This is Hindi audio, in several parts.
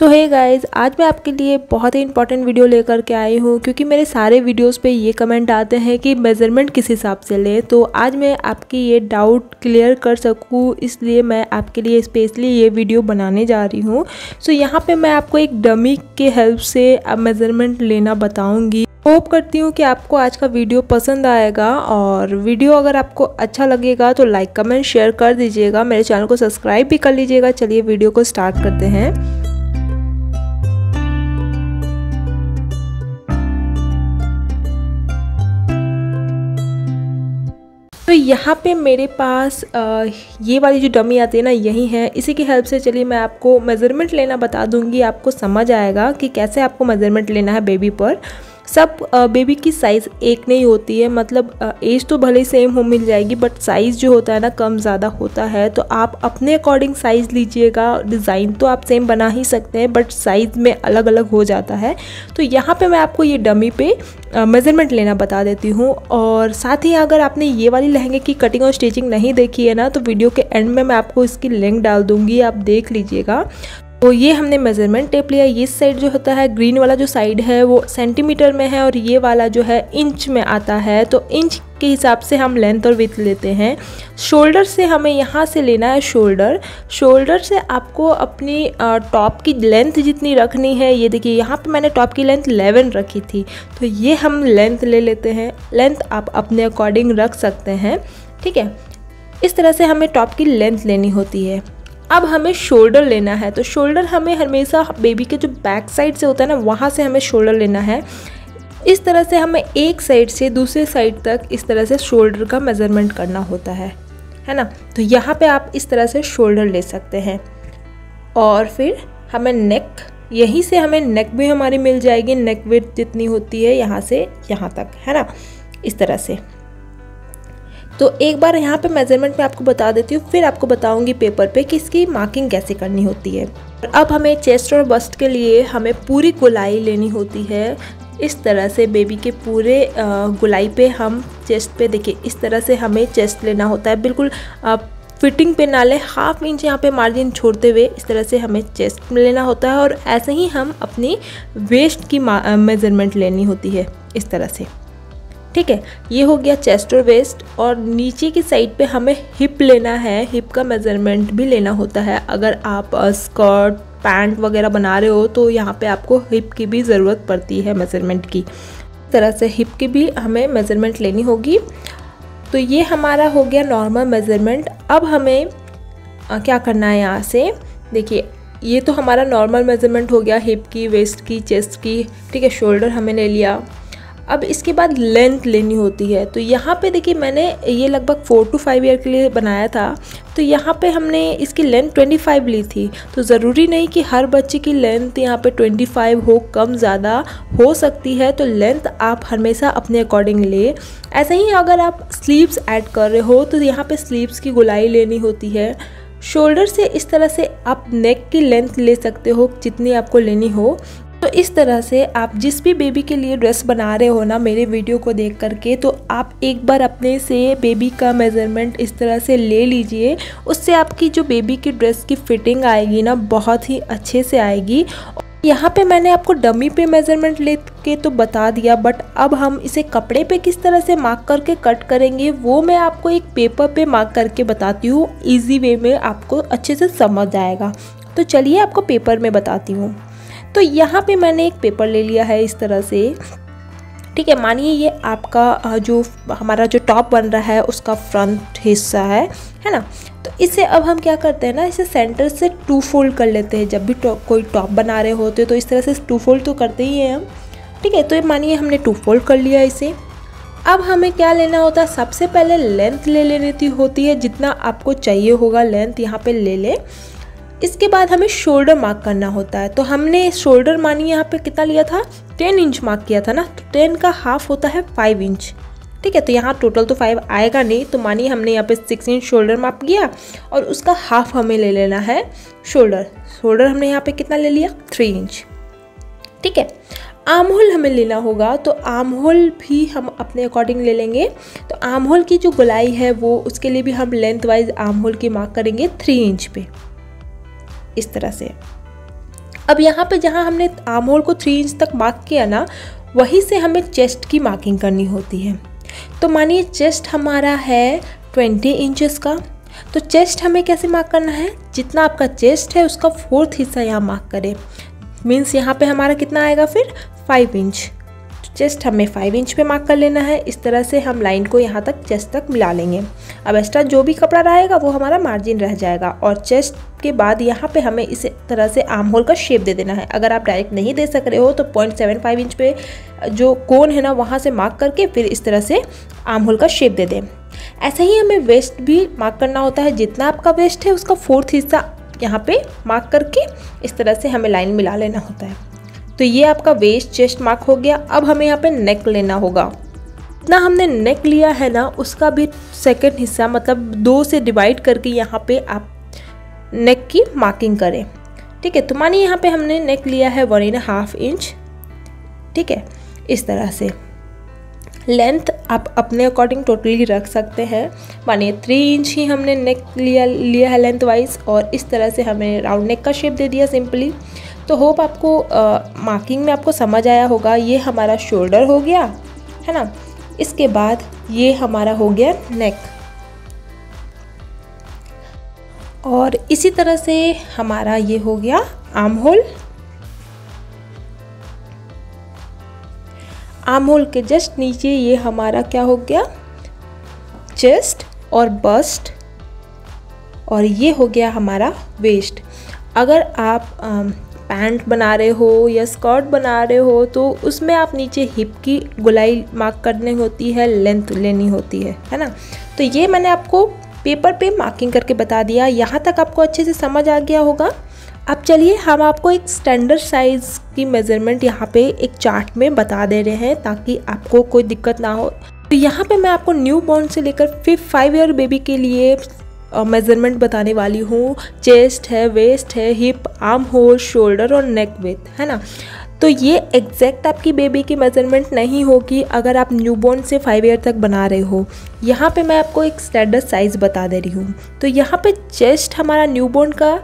तो हे गाइस, आज मैं आपके लिए बहुत ही इंपॉर्टेंट वीडियो लेकर के आई हूँ क्योंकि मेरे सारे वीडियोस पे ये कमेंट आते हैं कि मेज़रमेंट किस हिसाब से ले। तो आज मैं आपकी ये डाउट क्लियर कर सकूँ इसलिए मैं आपके लिए स्पेशली ये वीडियो बनाने जा रही हूँ। सो यहाँ पे मैं आपको एक डमी के हेल्प से मेज़रमेंट लेना बताऊँगी। होप करती हूँ कि आपको आज का वीडियो पसंद आएगा और वीडियो अगर आपको अच्छा लगेगा तो लाइक कमेंट शेयर कर दीजिएगा। मेरे चैनल को सब्सक्राइब भी कर लीजिएगा। चलिए वीडियो को स्टार्ट करते हैं। तो यहाँ पे मेरे पास ये वाली जो डमी आती है ना, यही है। इसी की हेल्प से चलिए मैं आपको मेज़रमेंट लेना बता दूँगी। आपको समझ आएगा कि कैसे आपको मेज़रमेंट लेना है बेबी पर। सब बेबी की साइज़ एक नहीं होती है, मतलब एज तो भले ही सेम हो मिल जाएगी बट साइज़ जो होता है ना कम ज़्यादा होता है। तो आप अपने अकॉर्डिंग साइज़ लीजिएगा। डिज़ाइन तो आप सेम बना ही सकते हैं बट साइज़ में अलग अलग हो जाता है। तो यहाँ पे मैं आपको ये डमी पे मेज़रमेंट लेना बता देती हूँ। और साथ ही अगर आपने ये वाली लहंगे की कटिंग और स्टिचिंग नहीं देखी है ना, तो वीडियो के एंड में मैं आपको इसकी लिंक डाल दूँगी, आप देख लीजिएगा। तो ये हमने मेज़रमेंट टेप लिया। ये साइड जो होता है, ग्रीन वाला जो साइड है वो सेंटीमीटर में है और ये वाला जो है इंच में आता है। तो इंच के हिसाब से हम लेंथ और विड्थ लेते हैं। शोल्डर से हमें यहाँ से लेना है शोल्डर से आपको अपनी टॉप की लेंथ जितनी रखनी है। ये देखिए यहाँ पे मैंने टॉप की लेंथ 11 रखी थी, तो ये हम लेंथ ले लेते हैं। लेंथ आप अपने अकॉर्डिंग रख सकते हैं, ठीक है। इस तरह से हमें टॉप की लेंथ लेनी होती है। अब हमें शोल्डर लेना है। तो शोल्डर हमें हमेशा बेबी के जो बैक साइड से होता है ना, वहाँ से हमें शोल्डर लेना है। इस तरह से हमें एक साइड से दूसरे साइड तक इस तरह से शोल्डर का मेज़रमेंट करना होता है ना। तो यहाँ पे आप इस तरह से शोल्डर ले सकते हैं। और फिर हमें नेक, यहीं से हमें नेक भी हमारी मिल जाएगी। नेक विड्थ जितनी होती है यहाँ से यहाँ तक, है ना, इस तरह से। तो एक बार यहाँ पे मेज़रमेंट में आपको बता देती हूँ, फिर आपको बताऊँगी पेपर पे कि इसकी मार्किंग कैसे करनी होती है। अब हमें चेस्ट और बस्ट के लिए हमें पूरी गोलाई लेनी होती है। इस तरह से बेबी के पूरे गोलाई पे हम चेस्ट पे, देखिए इस तरह से हमें चेस्ट लेना होता है। बिल्कुल फिटिंग पे ना ले, हाफ इंच यहाँ पे मार्जिन छोड़ते हुए इस तरह से हमें चेस्ट में लेना होता है। और ऐसे ही हम अपनी वेस्ट की मेज़रमेंट लेनी होती है इस तरह से, ठीक है। ये हो गया चेस्ट और वेस्ट। और नीचे की साइड पे हमें हिप लेना है। हिप का मेज़रमेंट भी लेना होता है। अगर आप स्कर्ट पैंट वगैरह बना रहे हो तो यहाँ पे आपको हिप की भी ज़रूरत पड़ती है मेज़रमेंट की। इस तरह से हिप की भी हमें मेज़रमेंट लेनी होगी। तो ये हमारा हो गया नॉर्मल मेज़रमेंट। अब हमें क्या करना है, यहाँ से देखिए ये तो हमारा नॉर्मल मेज़रमेंट हो गया, हिप की, वेस्ट की, चेस्ट की, ठीक है। शोल्डर हमने ले लिया। अब इसके बाद लेंथ लेनी होती है। तो यहाँ पे देखिए मैंने ये लगभग 4 to 5 ईयर के लिए बनाया था। तो यहाँ पे हमने इसकी लेंथ 25 ली थी। तो ज़रूरी नहीं कि हर बच्चे की लेंथ यहाँ पे 25 हो, कम ज़्यादा हो सकती है। तो लेंथ आप हमेशा अपने अकॉर्डिंग ले। ऐसे ही अगर आप स्लीव्स ऐड कर रहे हो तो यहाँ पे स्लीव्स की गोलाई लेनी होती है। शोल्डर से इस तरह से आप नेक की लेंथ ले सकते हो जितनी आपको लेनी हो। तो इस तरह से आप जिस भी बेबी के लिए ड्रेस बना रहे हो ना, मेरे वीडियो को देख करके, तो आप एक बार अपने से बेबी का मेज़रमेंट इस तरह से ले लीजिए। उससे आपकी जो बेबी की ड्रेस की फिटिंग आएगी ना, बहुत ही अच्छे से आएगी। यहाँ पे मैंने आपको डमी पे मेज़रमेंट लेके तो बता दिया, बट अब हम इसे कपड़े पे किस तरह से मार्क करके कट करेंगे वो मैं आपको एक पेपर पे मार्क करके बताती हूँ। ईजी वे में आपको अच्छे से समझ आएगा। तो चलिए आपको पेपर में बताती हूँ। तो यहाँ पे मैंने एक पेपर ले लिया है इस तरह से, ठीक है। मानिए ये आपका जो हमारा जो टॉप बन रहा है उसका फ्रंट हिस्सा है ना। तो इसे अब हम क्या करते हैं ना, इसे सेंटर से 2 फोल्ड कर लेते हैं। जब भी कोई टॉप बना रहे होते तो इस तरह से 2 फोल्ड तो करते ही हैं हम, ठीक है। तो मानिए हमने 2 फोल्ड कर लिया इसे। अब हमें क्या लेना होता है, सबसे पहले लेंथ ले लेनी होती है। जितना आपको चाहिए होगा लेंथ यहाँ पे ले ले। इसके बाद हमें शोल्डर मार्क करना होता है। तो हमने शोल्डर मानिए यहाँ पे कितना लिया था, 10 इंच मार्क किया था ना। तो 10 का हाफ होता है 5 इंच, ठीक है। तो यहाँ टोटल तो 5 आएगा नहीं। तो मानिए हमने यहाँ पे 6 इंच शोल्डर मार्क किया और उसका हाफ हमें ले लेना है शोल्डर हमने यहाँ पे कितना ले लिया, 3 इंच, ठीक है। आर्म होल हमें लेना होगा। तो आर्म होल भी हम अपने अकॉर्डिंग ले लेंगे। तो आर्म होल की जो गोलाई है वो, उसके लिए भी हम लेंथ वाइज आर्म होल की मार्क करेंगे 3 इंच पे, इस तरह से। अब यहाँ पे जहाँ हमने आर्म होल को 3 इंच तक मार्क किया ना, वहीं से हमें चेस्ट की मार्किंग करनी होती है। तो मानिए चेस्ट हमारा है 20 इंचेस का, तो चेस्ट हमें कैसे मार्क करना है, जितना आपका चेस्ट है उसका 4th हिस्सा यहाँ मार्क करें। मीन्स यहाँ पे हमारा कितना आएगा फिर 5 इंच। चेस्ट हमें 5 इंच पे मार्क कर लेना है। इस तरह से हम लाइन को यहाँ तक चेस्ट तक मिला लेंगे। अब एक्स्ट्रा जो भी कपड़ा रहेगा वो हमारा मार्जिन रह जाएगा। और चेस्ट के बाद यहाँ पे हमें इस तरह से आर्म होल का शेप दे देना है। अगर आप डायरेक्ट नहीं दे सक रहे हो तो 0.75 इंच पे जो कोन है ना वहाँ से मार्क करके फिर इस तरह से आर्म होल का शेप दे दें। ऐसे ही हमें वेस्ट भी मार्क करना होता है। जितना आपका वेस्ट है उसका 4th हिस्सा यहाँ पे मार्क करके इस तरह से हमें लाइन मिला लेना होता है। तो ये आपका वेस्ट चेस्ट मार्क हो गया। अब हमें यहाँ पे नेक लेना होगा। जितना हमने नेक लिया है ना उसका भी 2nd हिस्सा मतलब 2 से डिवाइड करके यहाँ पे आप नेक की मार्किंग करें। ठीक है, तो मानिए यहाँ पे हमने नेक लिया है 1.5 इंच। ठीक है, इस तरह से लेंथ आप अपने अकॉर्डिंग टोटली रख सकते हैं। मानिए 3 इंच ही हमने नेक लिया है लेंथ वाइज, और इस तरह से हमें राउंड नेक का शेप दे दिया सिंपली। तो होप आपको मार्किंग में आपको समझ आया होगा। ये हमारा शोल्डर हो गया है ना। इसके बाद ये हमारा हो गया नेक, और इसी तरह से हमारा ये हो गया आर्म होल। आर्म होल के जस्ट नीचे ये हमारा क्या हो गया, चेस्ट और बस्ट, और ये हो गया हमारा वेस्ट। अगर आप पैंट बना रहे हो या स्कर्ट बना रहे हो तो उसमें आप नीचे हिप की गोलाई मार्क करनी होती है, लेंथ लेनी होती है ना। तो ये मैंने आपको पेपर पे मार्किंग करके बता दिया। यहाँ तक आपको अच्छे से समझ आ गया होगा। अब चलिए हम आपको एक स्टैंडर्ड साइज़ की मेज़रमेंट यहाँ पे एक चार्ट में बता दे रहे हैं ताकि आपको कोई दिक्कत ना हो। तो यहाँ पे मैं आपको न्यू बॉर्न से लेकर 5 ईयर बेबी के लिए मेज़रमेंट बताने वाली हूँ। चेस्ट है, वेस्ट है, हिप, आर्म होल, शोल्डर और नेक विड्थ, है ना। तो ये एग्जैक्ट आपकी बेबी की मेज़रमेंट नहीं होगी अगर आप न्यूबॉर्न से 5 ईयर तक बना रहे हो। यहाँ पे मैं आपको एक स्टैंडर्ड साइज़ बता दे रही हूँ। तो यहाँ पे चेस्ट हमारा न्यूबॉर्न का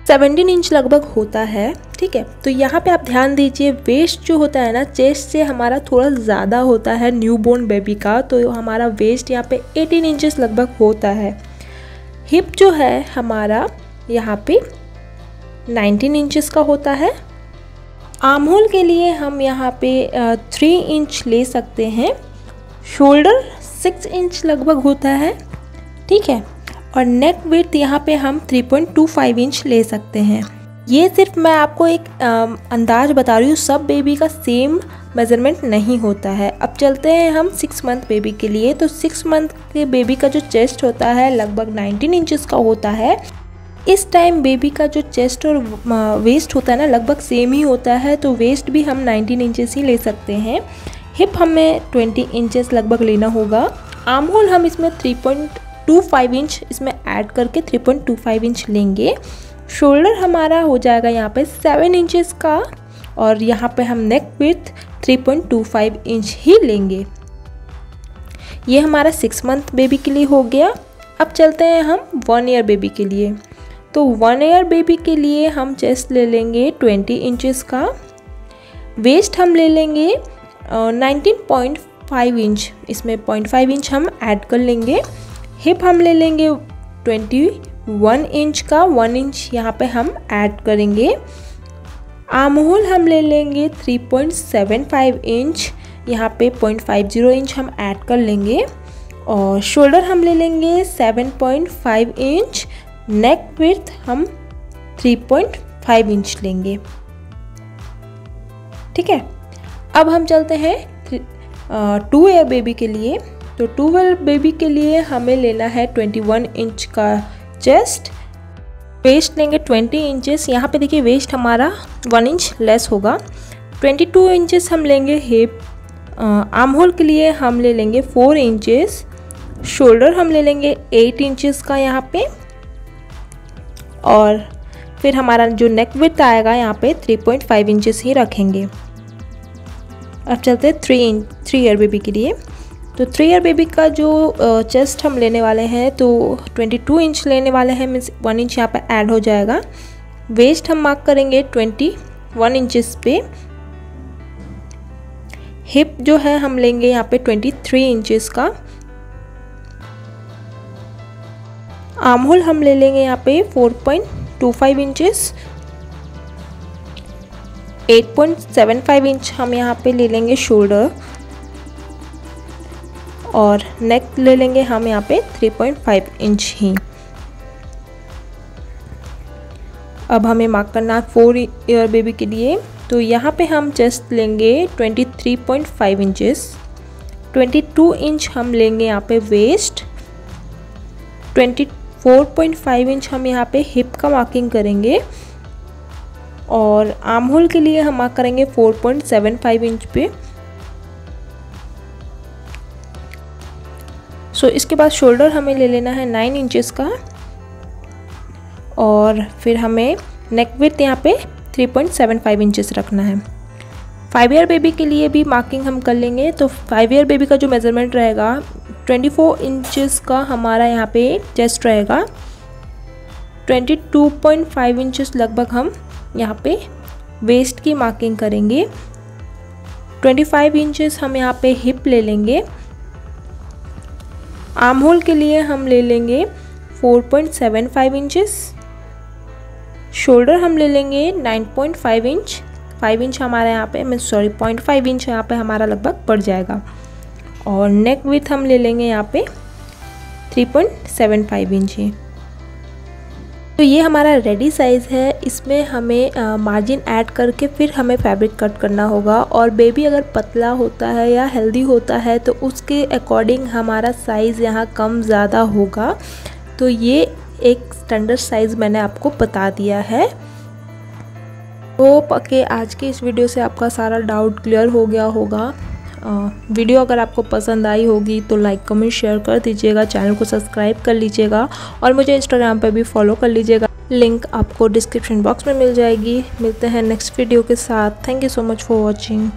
17 इंच लगभग होता है। ठीक है, तो यहाँ पे आप ध्यान दीजिए, वेस्ट जो होता है ना चेस्ट से हमारा थोड़ा ज़्यादा होता है न्यूबॉर्न बेबी का। तो हमारा वेस्ट यहाँ पे 18 इंचेस लगभग होता है। हिप जो है हमारा यहाँ पे 19 इंचेस का होता है। आर्म होल के लिए हम यहाँ पे 3 इंच ले सकते हैं। शोल्डर 6 इंच लगभग होता है। ठीक है, और नेक विड्थ यहाँ पे हम 3.25 इंच ले सकते हैं। ये सिर्फ मैं आपको एक अंदाज बता रही हूँ, सब बेबी का सेम मेज़रमेंट नहीं होता है। अब चलते हैं हम 6 मंथ बेबी के लिए। तो 6 मंथ के बेबी का जो चेस्ट होता है लगभग 19 इंचेस का होता है। इस टाइम बेबी का जो चेस्ट और वेस्ट होता है ना लगभग सेम ही होता है, तो वेस्ट भी हम 19 इंचेस ही ले सकते हैं। हिप हमें 20 इंचेस लगभग लेना होगा। आर्म होल हम इसमें 3.25 इंच इसमें ऐड करके 3.25 इंच लेंगे। शोल्डर हमारा हो जाएगा यहाँ पे 7 इंचेस का, और यहाँ पे हम नेक विड्थ 3.25 इंच ही लेंगे। ये हमारा 6 मंथ बेबी के लिए हो गया। अब चलते हैं हम 1 ईयर बेबी के लिए। तो 1 ईयर बेबी के लिए हम चेस्ट ले लेंगे 20 इंचेस का। वेस्ट हम ले लेंगे 19.5 इंच, इसमें 0.5 इंच हम ऐड कर लेंगे। हिप हम ले लेंगे 21 इंच का, 1 इंच यहाँ पे हम ऐड करेंगे। आर्म होल हम ले लेंगे 3.75 इंच, यहाँ पे 0.50 इंच हम ऐड कर लेंगे। और शोल्डर हम ले लेंगे 7.5 इंच। नेक विड्थ हम 3.5 इंच लेंगे। ठीक है, अब हम चलते हैं 2 ईयर बेबी के लिए। तो 2 ईयर बेबी के लिए हमें लेना है 21 इंच का चेस्ट। वेस्ट लेंगे 20 इंचेस। यहाँ पे देखिए वेस्ट हमारा 1 इंच लेस होगा। 22 इंचेस हम लेंगे हिप। आर्म होल के लिए हम ले लेंगे 4 इंचेस। शोल्डर हम ले लेंगे 8 इंचेस का यहाँ पे, और फिर हमारा जो नेक विड्थ आएगा यहाँ पे 3.5 इंचेस ही रखेंगे। अब चलते हैं 3 ईयर बेबी के लिए। तो 3 ईयर बेबी का जो चेस्ट हम लेने वाले हैं तो 22 इंच लेने वाले हैं, मीन्स 1 इंच यहाँ पे ऐड हो जाएगा। वेस्ट हम मार्क करेंगे 20 1 इंचेस पे। हिप जो है हम लेंगे यहाँ पे 23 इंचेस का। आर्म होल हम ले लेंगे यहाँ पे 4.25 इंचेस। 8.75 इंच हम यहाँ पे ले लेंगे शोल्डर, और नेक ले लेंगे हम यहाँ पे 3.5 इंच ही। अब हमें मार्क करना है 4 ईयर बेबी के लिए, तो यहाँ पे हम चेस्ट लेंगे 23.5 इंचेस। 22 इंच हम लेंगे यहाँ पे वेस्ट। 24.5 इंच हम यहाँ पे हिप का मार्किंग करेंगे, और आर्म होल के लिए हम मार्क करेंगे 4.75 इंच पे। सो इसके बाद शोल्डर हमें ले लेना है 9 इंचेस का, और फिर हमें नेक विड्थ यहाँ पे 3.75 इंचेस रखना है। 5 ईयर बेबी के लिए भी मार्किंग हम कर लेंगे। तो 5 ईयर बेबी का जो मेज़रमेंट रहेगा 24 इंचेस का हमारा यहाँ पे चेस्ट रहेगा। 22.5 इंचेस लगभग हम यहाँ पे वेस्ट की मार्किंग करेंगे। 25 इंचेस हम यहाँ पे हिप ले लेंगे। आर्म होल के लिए हम ले लेंगे 4.75 इंचेस। शोल्डर हम ले लेंगे 9.5 इंच। 5 इंच हमारा यहाँ पे 0.5 इंच यहाँ पे हमारा लगभग पड़ जाएगा। और नेक विड्थ हम ले लेंगे यहाँ पे 3.75 इंच ही। तो ये हमारा रेडी साइज़ है। इसमें हमें मार्जिन ऐड करके फिर हमें फैब्रिक कट करना होगा, और बेबी अगर पतला होता है या हेल्दी होता है तो उसके अकॉर्डिंग हमारा साइज़ यहाँ कम ज़्यादा होगा। तो ये एक स्टैंडर्ड साइज़ मैंने आपको बता दिया है। होप कि आज की इस वीडियो से आपका सारा डाउट क्लियर हो गया होगा। वीडियो अगर आपको पसंद आई होगी तो लाइक कमेंट शेयर कर दीजिएगा, चैनल को सब्सक्राइब कर लीजिएगा, और मुझे इंस्टाग्राम पर भी फॉलो कर लीजिएगा। लिंक आपको डिस्क्रिप्शन बॉक्स में मिल जाएगी। मिलते हैं नेक्स्ट वीडियो के साथ। Thank you so much for watching.